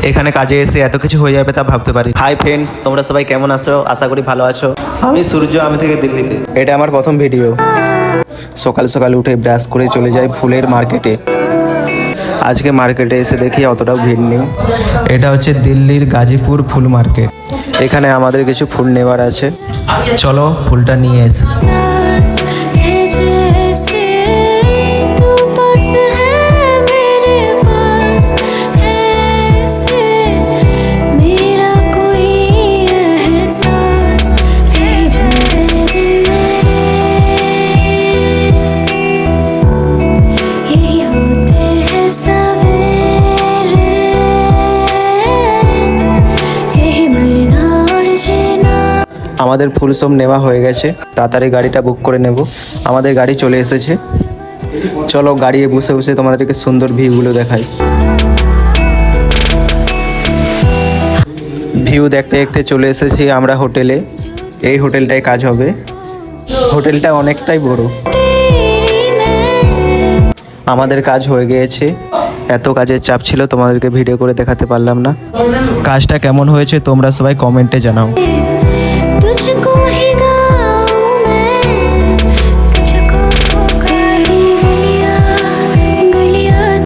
এখানে কাজে এসে এত কিছু হয়ে যাবে তা ভাবতে পারি। হাই ফ্রেন্ডস, তোমরা সবাই কেমন আছো? আশা করি ভালো আছো। আমি সূর্য, আমি থেকে দিল্লিতে। এটা আমার প্রথম ভিডিও। সকাল সকাল উঠে ব্রাশ করে চলে যাই ফুলের মার্কেটে। আজকে মার্কেটে এসে দেখি অতটাও ভিড় নেই। এটা হচ্ছে দিল্লির গাজীপুর ফুল মার্কেট। এখানে আমাদের কিছু ফুল নেওয়ার আছে, চলো ফুলটা নিয়ে এসে। আমাদের ফুল সব নেওয়া হয়ে গেছে, তাড়াতাড়ি গাড়িটা বুক করে নেব। আমাদের গাড়ি চলে এসেছে, চলো গাড়িতে বসে বসে তোমাদেরকে সুন্দর ভিউগুলো দেখাই। ভিউ দেখতে দেখতে চলে এসেছি আমরা হোটেলে। এই হোটেলটায় কাজ হবে। হোটেলটা অনেকটাই বড়। আমাদের কাজ হয়ে গিয়েছে। এত কাজের চাপ ছিল, তোমাদেরকে ভিডিও করে দেখাতে পারলাম না। কাজটা কেমন হয়েছে তোমরা সবাই কমেন্টে জানাও।